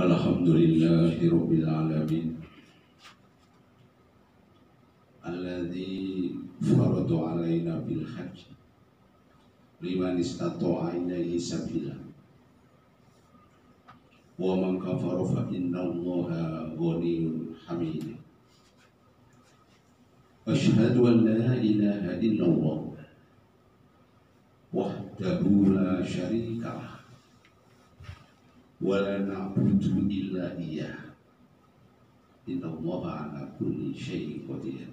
Alhamdulillahirabbil alamin alladzi farada alaina bil hajj liman istata'a ilaihi sabila wa man kafara fa innallaha ghaniyyun hamid. Asyhadu an la ilaha illallah wahdahu la syarika lah wa la na'budu illa iyyah innallaha ala kulli syai'in qadir.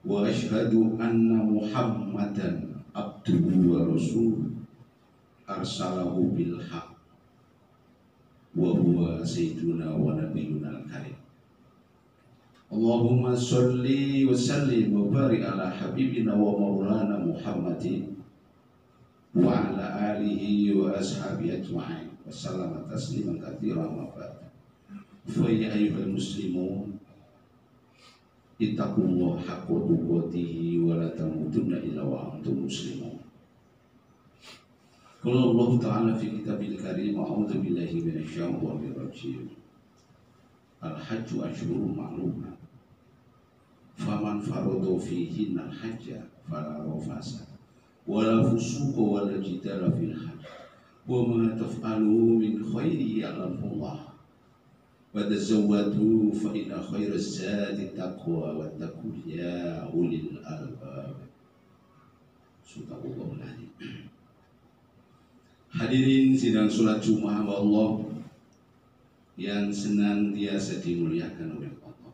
Wa asyhadu anna Muhammadan abduhu wa rasuluh arsalahu bil haqq wa huwa sayyiduna wa nabiyyuna al-karim. Allahumma sholli wa sallim wa barik ala habibina wa maulana Muhammadin wa ala alihi wa ashabihi ajma'in wa sallama tasliman katsiran wa ba'd. Fa ya ayyuhal muslimun ittaqullaha haqqa tuqatih wa la tamutunna illa wa antum muslimun. Qala Allah ta'ala fi kitabil karim, a'udzu billahi minasyaitonir rajim. Al-hajju ashhurun ma'lumat. Faman farada fihinna al-hajja fala rafasa wala fusuqa wala jidala fil hajj wa ma taf'alu min khairi ya'lamullah wa tazawwadu fa inna khairaz zadi taqwa wattaqun ya ulil albab. Subhanallah. Hadirin sidang salat Jumat Allah yang senantiasa dimuliakan oleh Allah.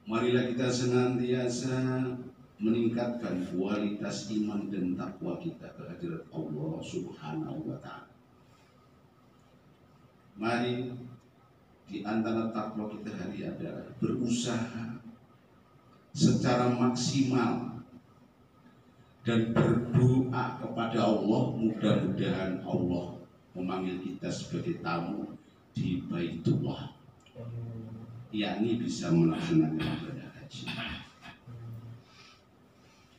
Marilah kita senantiasa meningkatkan kualitas iman dan takwa kita kehadirat Allah Subhanahu wa ta'ala. Mari di antara takwa kita hari adalah berusaha secara maksimal dan berdoa kepada Allah, mudah-mudahan Allah memanggil kita sebagai tamu di Baitullah, yakni bisa melaksanakan ibadah haji.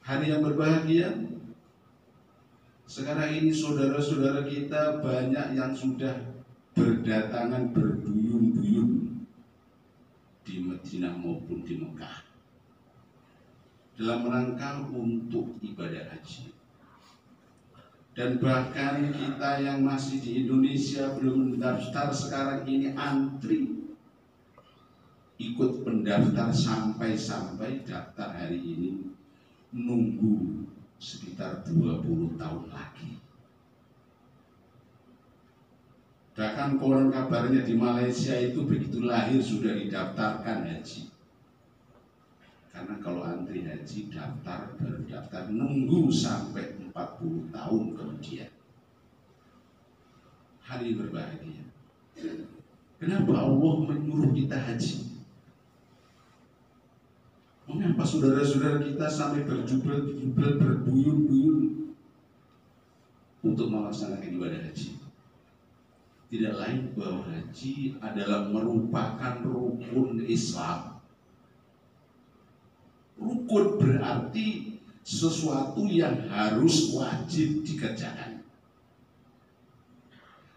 Hari yang berbahagia. Sekarang ini saudara-saudara kita banyak yang sudah berdatangan berduyun-duyun di Madinah maupun di Mekah dalam rangka untuk ibadah haji. Dan bahkan kita yang masih di Indonesia belum mendaftar sekarang ini antri ikut pendaftar sampai daftar hari ini nunggu sekitar 20 tahun lagi. Bahkan konon kabarnya di Malaysia itu begitu lahir sudah didaftarkan haji. Karena kalau antri haji daftar baru daftar nunggu sampai 40 tahun kemudian. Hari berbahagia. Kenapa Allah menyuruh kita haji? Mengapa saudara-saudara kita sampai berjubel-jubel berduyun-duyun untuk melaksanakan ibadah haji? Tidak lain bahwa haji adalah merupakan rukun Islam. Rukun berarti sesuatu yang harus wajib dikerjakan.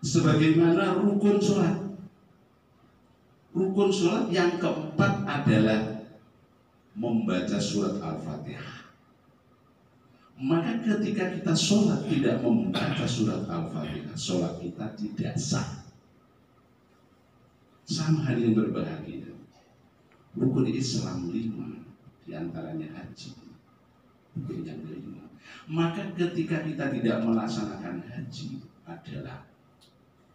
Sebagaimana rukun sholat. Rukun sholat yang keempat adalah membaca surat Al-Fatihah. Maka ketika kita sholat tidak membaca surat Al-Fatihah, sholat kita tidak sah. Sama hal yang berbahagia. Rukun Islam 5, diantaranya haji. Rukun yang kelima. Maka ketika kita tidak melaksanakan haji adalah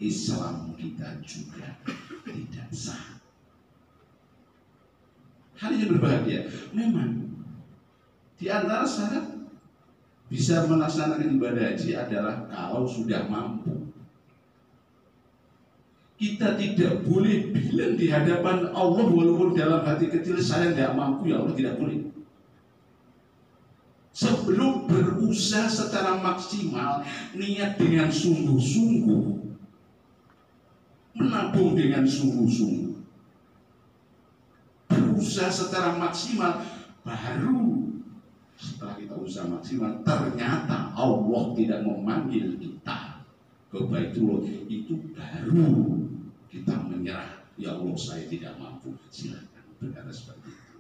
Islam kita juga tidak sah. Hal yang berbahagia. Memang di antara syarat bisa melaksanakan ibadah haji adalah kalau sudah mampu. Kita tidak boleh bilang di hadapan Allah walaupun dalam hati kecil saya tidak mampu, ya Allah, tidak boleh. Sebelum berusaha secara maksimal, niat dengan sungguh-sungguh, menabung dengan sungguh-sungguh, berusaha secara maksimal, baru setelah kita usaha maksimal ternyata Allah tidak memanggil kita ke Baitullah, itu baru kita menyerah. Ya Allah, saya tidak mampu. Silakan berkata seperti itu.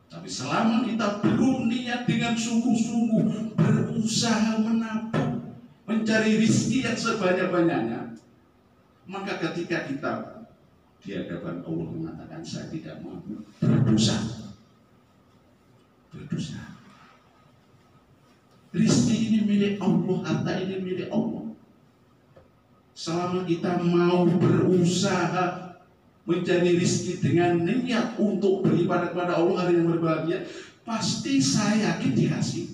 Tapi selama kita belum niat dengan sungguh-sungguh berusaha menabung, mencari rezeki yang sebanyak-banyaknya, maka ketika kita di hadapan Allah mengatakan saya tidak mampu, berdosa. Rezeki ini milik Allah, harta ini milik Allah. Selama kita mau berusaha mencari rezeki dengan niat untuk beribadah kepada Allah, hari yang berbahagia, pasti saya yakin dikasih.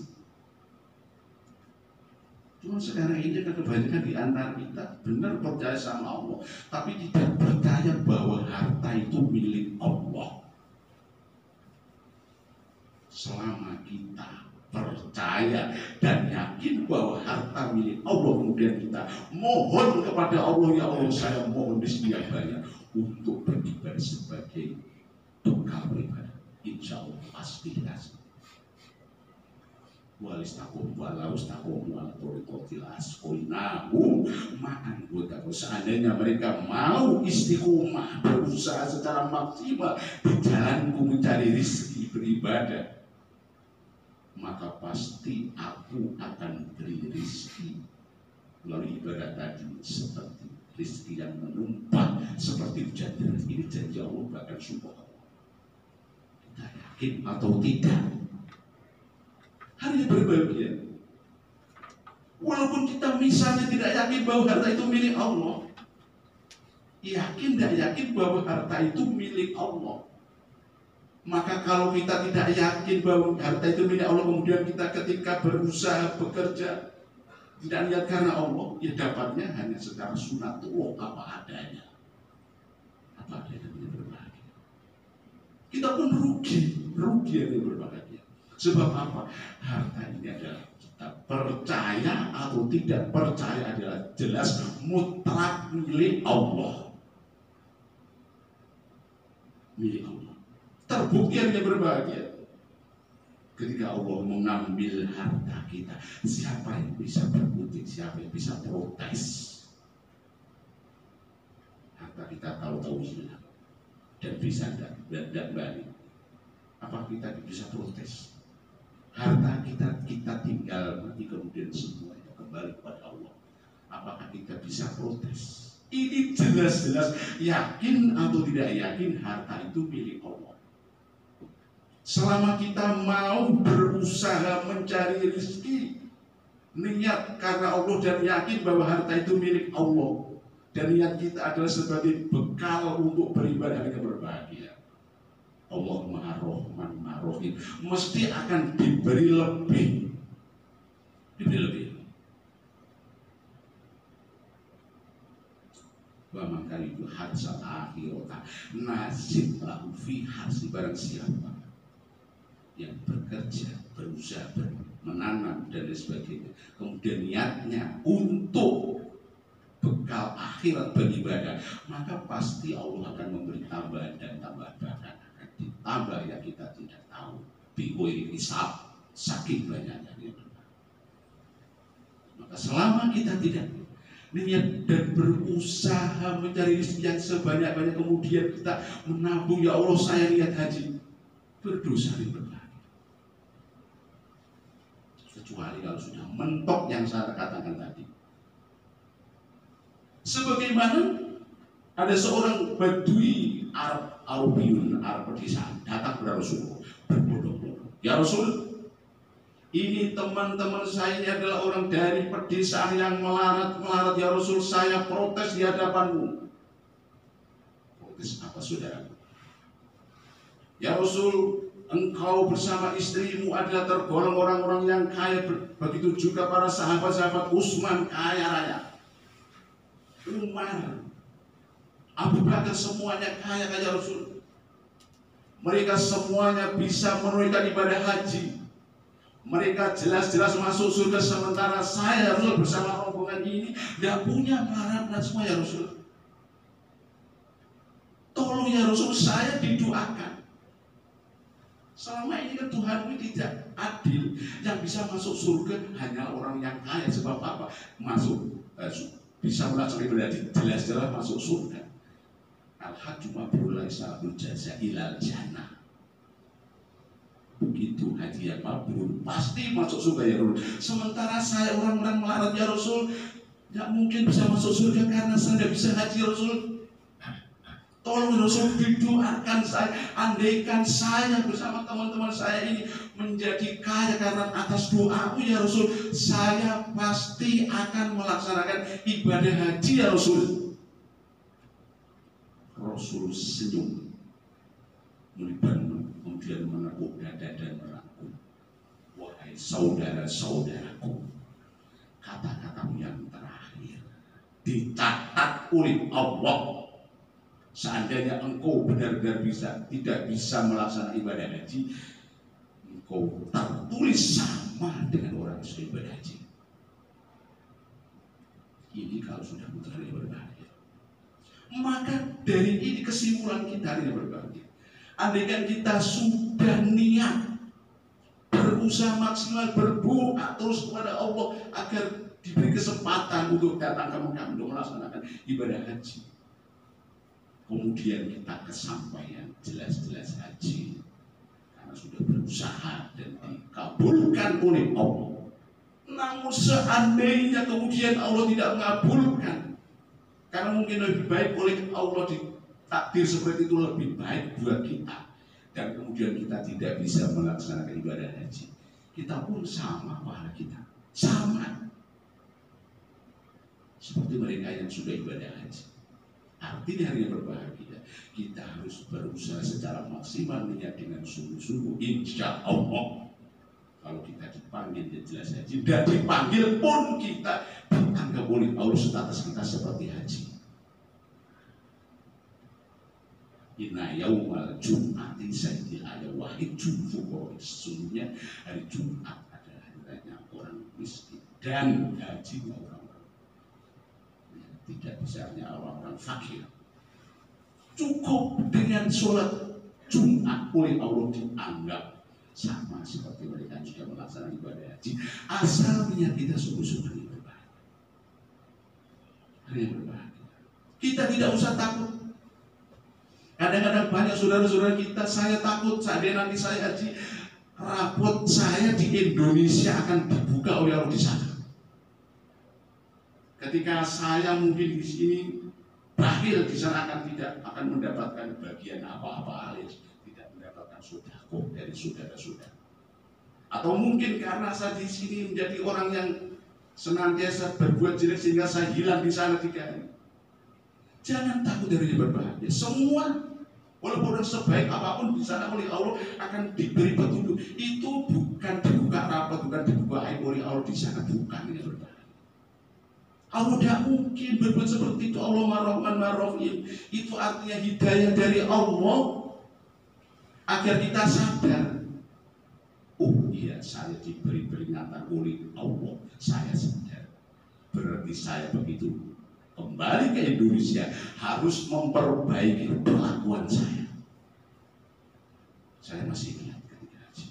Cuma sekarang ini kan kebanyakan di antara kita benar percaya sama Allah, tapi tidak percaya bahwa harta itu milik Allah. Selama kita percaya dan yakin bahwa harta milik Allah, kemudian kita mohon kepada Allah, ya Allah saya mohon rezeki yang banyak untuk beribadah sebagai bekal beribadah, insya Allah pasti dikasih. Walistakum walaustakum walatorikotilas koinahu ma'an buat. Seandainya mereka mau istiqomah berusaha secara maksimal di jalanku mencari rezeki beribadah, maka pasti aku akan beri rezeki melalui ibadah tadi, seperti rezeki yang menumpah, seperti janji ini janji Allah, bahkan sumpah Allah. Kita yakin atau tidak? Hari berbahagia. Walaupun kita misalnya tidak yakin bahwa harta itu milik Allah, yakin tidak yakin bahwa harta itu milik Allah, maka kalau kita tidak yakin bahwa harta itu milik Allah, kemudian kita ketika berusaha bekerja tidak niat karena Allah, ya dapatnya hanya secara sunatullah, apa adanya. Apa adanya berbahagia. Kita pun rugi yang berbahagia. Sebab apa? Harta ini adalah kita percaya atau tidak percaya adalah jelas mutlak milik Allah. Milik Allah. Terbukti yang berbahagia ketika Allah mengambil harta kita. Siapa yang bisa berkutik? Siapa yang bisa protes? Harta kita tahu-tahu hilang dan bisa dan balik. Apa kita bisa protes? Harta kita tinggal mati, kemudian semuanya kembali kepada Allah. Apakah kita bisa protes? Ini jelas-jelas yakin atau tidak yakin harta itu milik Allah. Selama kita mau berusaha mencari rezeki, niat karena Allah dan yakin bahwa harta itu milik Allah, dan niat kita adalah sebagai bekal untuk beribadah yang berbahagia, Allah Maha Rahman Maha Rahim, mesti akan diberi lebih. Wa man kana itu hadsal akhirata nasib lahu fi harsi, barang siapa yang bekerja, berusaha, menanam dan lain sebagainya, kemudian niatnya untuk bekal akhirat beribadah, maka pasti Allah akan memberi tambahan dan tambahan, bahkan akan ditambah yang kita tidak tahu. Bigoi hisab, saking banyaknya itu. Maka selama kita tidak niat dan berusaha mencari rezeki yang sebanyak-banyak, kemudian kita menabung, ya Allah saya niat haji, berdosa di berbahagia. Kecuali kalau sudah mentok yang saya katakan tadi. Sebagaimana ada seorang badui Arabiyun, Arab pedesaan, datang kepada Rasulullah berbondong-bondong. Ya Rasul, ini teman-teman saya ini adalah orang dari pedesaan yang melarat. Ya Rasul, saya protes di hadapanmu. Protes apa saudara? Ya Rasul, engkau bersama istrimu adalah tergolong orang-orang yang kaya. Begitu juga para sahabat-sahabat Utsman kaya raya, Umar, Abu Bakar, semuanya kaya Rasul. Mereka semuanya bisa menunaikan ibadah haji. Mereka jelas-jelas masuk surga, sementara saya Rasul bersama rombongan ini tidak punya peralatan semua ya Rasul. Tolong ya Rasul, saya didoakan. Selama ini kan Tuhan ini tidak adil. Yang bisa masuk surga hanya orang yang kaya. Sebab apa? Masuk bisa melaksanakan ibadah haji jelas-jelas masuk surga. Al-hajju mabrur laisa jaza ilal jannah. Begitu haji yang mabrur pasti masuk surga ya Rasul. Sementara saya orang-orang melarat ya Rasul, tidak mungkin bisa masuk surga karena saya tidak bisa haji Rasul. Tolong Rasul didoakan saya, andaikan saya bersama teman-teman saya ini menjadi kaya karena atas doamu ya Rasul, saya pasti akan melaksanakan ibadah haji ya Rasul. Rasul senyum, kemudian menepuk dada dan merangkul. Wahai saudara-saudaraku, kata-katamu yang terakhir dicatat oleh Allah. Seandainya engkau benar-benar tidak bisa melaksanakan ibadah haji, engkau tertulis sama dengan orang yang sudah ibadah haji. Ini kalau sudah putra yang berbahagia. Maka dari ini kesimpulan kita yang berbahagia. Andaikan kita sudah niat berusaha maksimal berdoa terus kepada Allah agar diberi kesempatan untuk datang ke Mekah untuk melaksanakan ibadah haji. Kemudian kita kesampaian jelas-jelas haji karena sudah berusaha dan dikabulkan oleh Allah. Namun seandainya kemudian Allah tidak mengabulkan, karena mungkin lebih baik oleh Allah ditakdir seperti itu lebih baik buat kita, dan kemudian kita tidak bisa melaksanakan ibadah haji, kita pun sama pahala kita, sama seperti mereka yang sudah ibadah haji. Artinya hari yang berbahagia, kita harus berusaha secara maksimal niat dengan sungguh-sungguh. Insya Allah kalau kita dipanggil ya jelas haji, dan dipanggil pun kita dianggap oleh Allah status kita seperti haji. Inna yaumal jum'ati sayyidil wahid jum'fuqo. Sesungguhnya hari Jumat adalah harinya orang miskin dan hajinya orang tidak bisa hanya orang-orang fakir. Cukup dengan sholat Jumat oleh Allah dianggap sama seperti mereka yang sudah melaksanakan ibadah haji, asal niat kita sungguh-sungguh berbahagia. Hari berbahagia. Kita tidak usah takut. Kadang-kadang banyak saudara-saudara kita, saya takut seandainya nanti saya haji, rapot saya di Indonesia akan dibuka oleh Allah di sana. Ketika saya mungkin di sini berakhir di sana tidak akan mendapatkan bagian apa-apa alias tidak mendapatkan sedekah dari saudara-saudara. Atau mungkin karena saya di sini menjadi orang yang senantiasa berbuat jelek sehingga saya hilang di sana 3 hari. Jangan takut dari berbahagia. Semua walaupun sebaik apapun di sana oleh Allah akan diberi petunjuk. Itu bukan dibuka rapat, bukan dibuka aib oleh Allah di sana, bukan ini berbahagia. Allah tidak mungkin berbuat seperti itu. Allah Ar-Rahman Ar-Rahim. Itu artinya hidayah dari Allah agar kita sadar, oh iya, saya diberi peringatan oleh Allah, saya sadar. Berarti saya begitu kembali ke Indonesia harus memperbaiki perlakuan saya. Saya masih ingat ketika haji,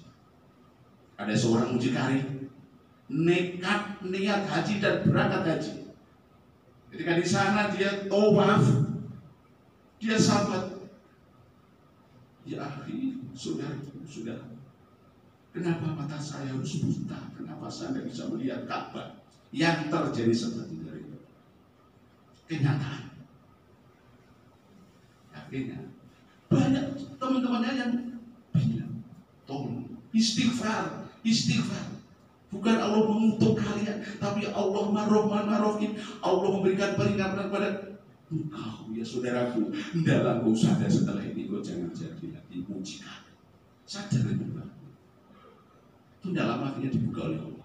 ada seorang mucikari nekat niat haji dan berangkat haji. Ketika di sana dia tawaf, dia sahabat, ya akhi, sudah, kenapa mata saya harus buta? Kenapa saya tidak bisa melihat Ka'bah? Yang terjadi seperti itu. Kenyataan. Akhirnya banyak teman-temannya yang bilang, tolong istighfar. Bukan Allah mengutuk kalian, tapi Allah Ar-Rahman Ar-Rahim. Allah memberikan peringatan kepada engkau ya saudaraku. Dalam kau sadar setelah ini kau jangan jadi lagi mucikari. Sadar juga. Itu dalam akhirnya dibuka oleh Allah.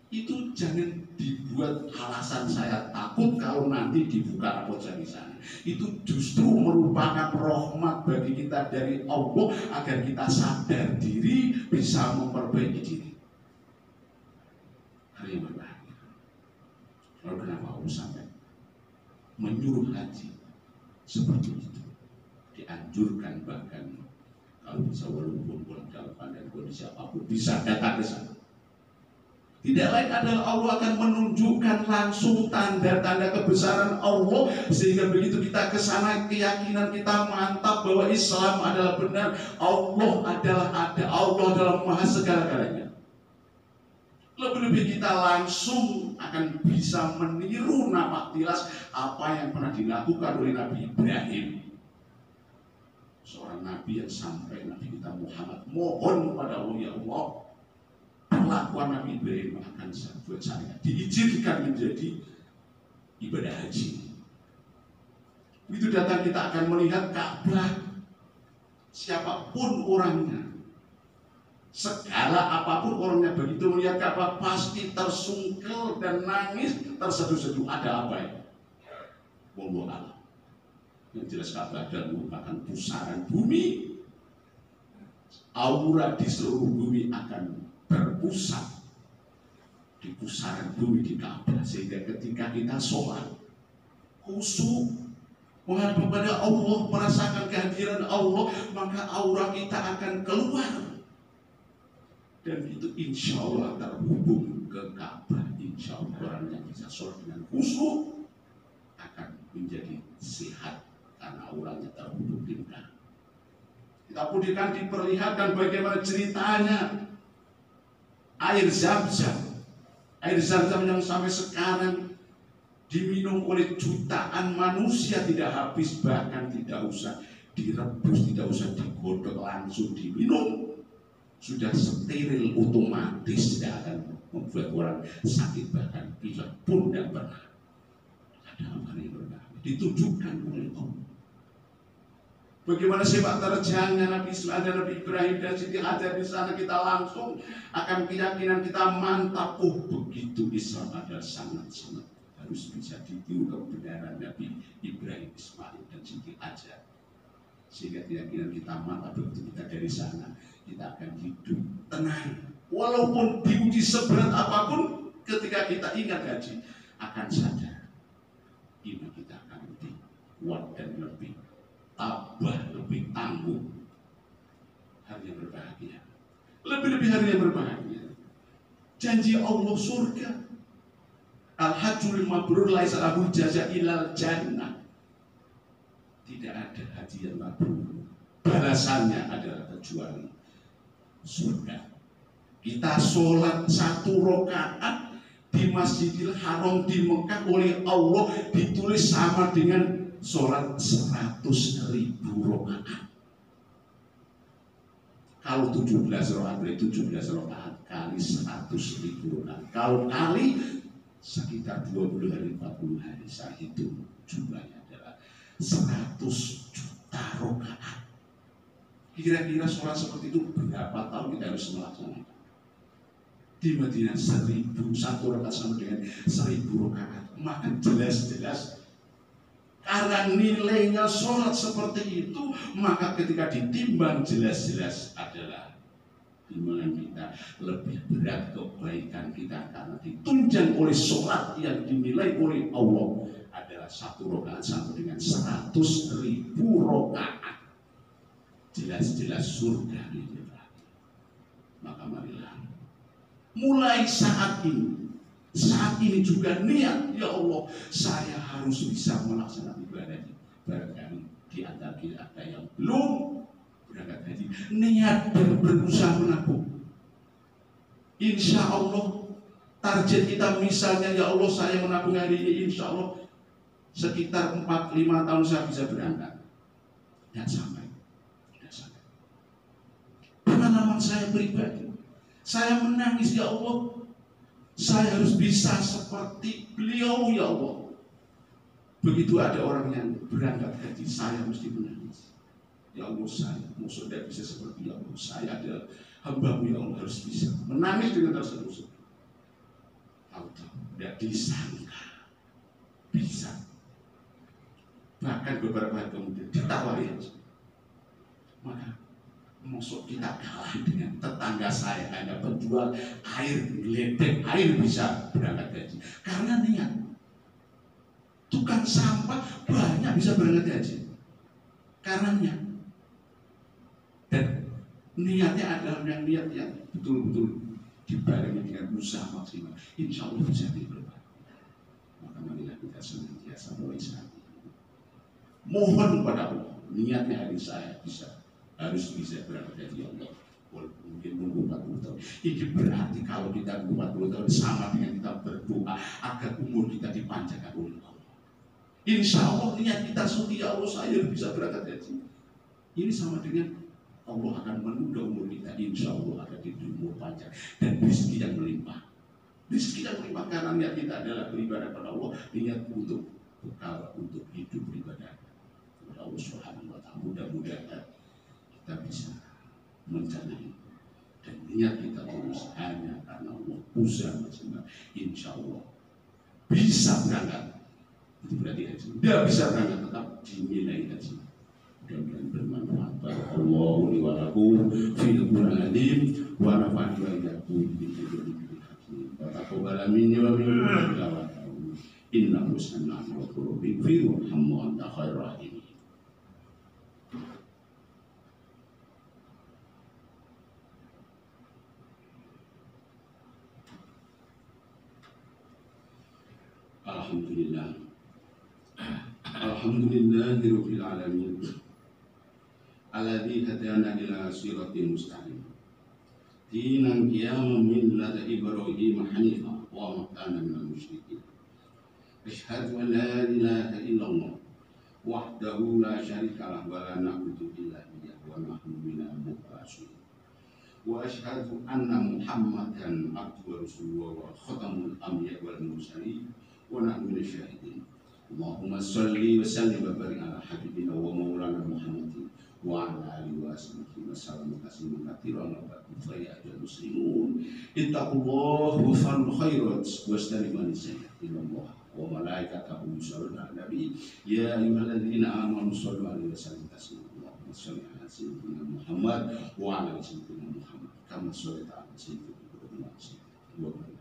Itu jangan dibuat alasan saya takut kalau nanti dibuka rapot di sana. Itu justru merupakan rahmat bagi kita dari Allah agar kita sadar diri, bisa memperbaiki diri. Hari yang berbahagia. Lalu kenapa Allah sampai menyuruh haji seperti itu? Dianjurkan bahkan kalau bisa walaupun pulang dalam keadaan kondisi apapun bisa datang ke sana. Tidak lain adalah Allah akan menunjukkan langsung tanda-tanda kebesaran Allah, sehingga begitu kita ke sana keyakinan kita mantap bahwa Islam adalah benar, Allah adalah ada, Allah adalah maha segala-galanya. Lebih-lebih kita langsung akan bisa meniru nampak jelas apa yang pernah dilakukan oleh Nabi Ibrahim, seorang nabi yang sampai Nabi kita Muhammad mohon kepada Allah, ya Allah, perlakuan Nabi Ibrahim akan buat saya diizinkan menjadi ibadah haji. Begitu datang kita akan melihat Ka'bah, siapapun orangnya, segala apapun orangnya, begitu melihat Ka'bah pasti tersungkel dan nangis terseduh-seduh. Ada apa ya? Wallahu a'lam. Yang jelas Ka'bah adalah merupakan pusaran bumi. Aura di seluruh bumi akan berpusat di pusaran bumi di Ka'bah, sehingga ketika kita sholat khusyuk menghadap kepada Allah, merasakan kehadiran Allah, maka aura kita akan keluar, dan itu insya Allah terhubung ke Ka'bah. Insya Allah orang yang bisa sholat dengan khusyuk akan menjadi sehat karena auranya terhubung di Ka'bah. Kita kemudian diperlihatkan bagaimana ceritanya air Zam-Zam. Air Zam-Zam yang sampai sekarang diminum oleh jutaan manusia tidak habis, bahkan tidak usah direbus, tidak usah digodok, langsung diminum. Sudah steril, otomatis, tidak akan membuat orang sakit, bahkan pilek pun tidak pernah. Ada apa yang berbahaya ditujukan oleh Allah. Bagaimana sepak terjangnya Nabi Ismail dan Nabi Ibrahim dan Siti Hajar di sana, kita langsung akan keyakinan kita mantap. Oh, begitu Islam adalah sangat-sangat harus bisa ditiru kebenaran Nabi Ibrahim, Ismail dan Siti Hajar, sehingga keyakinan kita mantap. Begitu kita dari sana, kita akan hidup tenang, walaupun diuji seberat apapun. Ketika kita ingat haji, akan sadar iman kita akan lebih kuat dan lebih tabah, lebih tangguh. Hari yang berbahagia, lebih-lebih hari yang berbahagia. Janji Allah surga. Al-hajjul mabrur laisa lahu jaza ilal jannah. Tidak ada haji yang mabrur, balasannya adalah kecuali surga. Kita sholat 1 rakaat di Masjidil Haram di Mekah oleh Allah ditulis sama dengan sholat 100.000 rakaat. Kalau 17 rakaat berarti 17 rakaat kali 100.000 rakaat. Kalau kali sekitar 20 hari 40 hari, saya hitung jumlahnya adalah 100 juta rakaat. Kira-kira sholat seperti itu berapa tahun kita harus melaksanakan? Di Madinah 1.000, 1 rakaat sama dengan 1.000 rakaat. Maka jelas-jelas karena nilainya sholat seperti itu, maka ketika ditimbang jelas-jelas adalah timbangan kita lebih berat kebaikan kita, karena ditunjang oleh sholat yang dinilai oleh Allah adalah 1 rakaat sama dengan 100.000 rakaat. Jelas-jelas surga di depan. Maka marilah mulai saat ini juga niat, ya Allah, saya harus bisa melaksanakan ibadah ini. Barangkali di antara kita ada yang belum berangkat haji, niat dan berusaha menabung. Insya Allah target kita misalnya, ya Allah, saya menabung hari ini, insya Allah sekitar 4-5 tahun saya bisa berangkat. Dan sampai pengalaman saya pribadi, saya menangis, ya Allah, saya harus bisa seperti beliau, ya Allah. Begitu ada orang yang berangkat haji, saya mesti menangis. Ya Allah, saya musuh tidak bisa seperti ya Allah. Saya adalah hamba-Mu, ya Allah, harus bisa menangis dengan terseduh-seduh. Tahu-tahu tidak disangka bisa. Bahkan beberapa hari kemudian ditawari aja. Maka maksud kita kalah dengan tetangga saya, hanya penjual air, ledek air bisa berangkat haji karena niat. Tukang sampah banyak bisa berangkat haji karena niat. Dan niatnya adalah yang niat yang betul-betul dibarengi dengan usaha maksimal, insya Allah bisa diperbaiki. Maka marilah kita senantiasa mulai saat ini mohon kepada Allah, niatnya hari saya harus bisa berangkat dari Allah. Walaupun mungkin nunggu 40 tahun. Ini berarti kalau kita nunggu 40 tahun sama dengan kita berdoa agar umur kita dipanjangkan oleh Allah. Insya Allah niat kita setia, Allah saya bisa berangkat haji. Ini sama dengan Allah akan menunda umur kita, insya Allah akan diberi umur panjang dan rezeki yang melimpah. Rezeki yang melimpah karena niat kita adalah beribadah kepada Allah, niat untuk bekal untuk hidup beribadah kepada Allah Subhanahu wa Ta'ala. Mudah-mudahan kita bisa menjalani dan niat kita terus hanya karena Allah, usaha maksimal, insya Allah bisa berangkat. Itu berarti haji. Tidak bisa berangkat tetap dinilai haji. Mudah-mudahan bermanfaat. Barakallahu li wa lakum fil Qur'anil wa nafa'ani wa iyyakum bi dzikrihi hakim. Wa taqabbal minni wa minkum tilawatahu. Innahu sami'un ghafurur rahim. Wa anta khairur rahimin. Alhamdulillah. Alhamdulillahirabbil alamin. Alladzi hadana ila siratal mustaqim. Dinan qiyaman millata Ibrahim hanifan wa ma kana minal musyrikin. Asyhadu an la ilaha illallah wahdahu la syarika lahu wa la na'budu illa iyyahu wa nahnu minal mukhlisin. Wa asyhadu anna Muhammadan abduhu wa rasuluhu wa khatamul anbiya wal mursalin wa nahnu minasyahidin. Allahumma sholli wa sallim wa barik ala habibina wa maulana Muhammadin wa ala alihi wa sahbihi wa sallam tasliman katsiran wa ba'du fa ya ayyuhal muslimun ittaqullaha wa fa'alul khairat wastanibu an-sayyi'at wa malaikatahu yusholluna 'alan nabi ya ayyuhalladzina amanu shollu 'alaihi wa sallimu taslima. Allahumma sholli 'ala sayyidina Muhammad wa 'ala ali sayyidina Muhammad kama shallaita 'ala sayyidina Ibrahim wa 'ala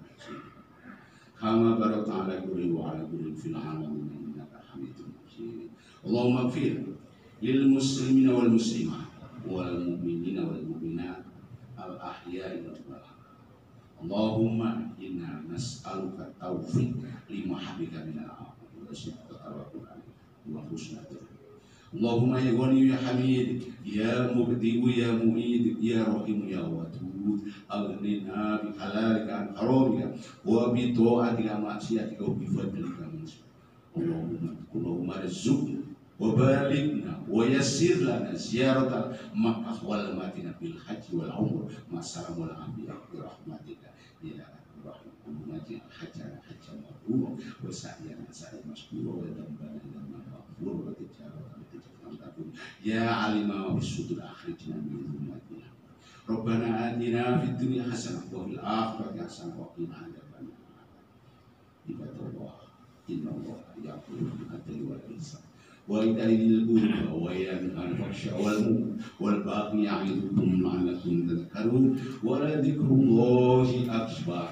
kama barakta ala Ibrahim wa ala Ibrahim fil alamin innaka Hamidum Majid. Allahumma ighfir lil muslimina wal muslimat wal mu'minina wal mu'minat al ahya'i wal amwat. Allahumma inna nas'aluka taufiq lima habika minal a'mal wa sidqa tawakkul wa husna tawakal. Allahumma ya Ghani ya Hamid ya Mubdi'u ya Mu'id ya Rahim ya Wadud aghnina bi halalika an haramika wa bi ta'atika ma'siyatika wa bi fadlika min Allahumma rizqna wa balikna wa yassir lana ziyaratal Makkah wal Madinah bil haji wal umrah ma salam wal afiyah bi rahmatika ya rahim ummati hajjana hajjan mabrur wa sa'yan sa'i masbur wa dambana dambana maghfur wa tijaratan tijaratan ya alima wa bisudur akhrijna min dhulmatina. Rabbana atina fid dunya hasanah wa fil akhirati hasanah wa qina adzabannar. Ibadallah innallaha ya'muru bil 'adli wal ihsan wa ita'i dzil qurba wa yanha 'anil fahsya'i wal baghi ya'idukum la'allakum tadhakkarun wa la dzikrullahi akbar.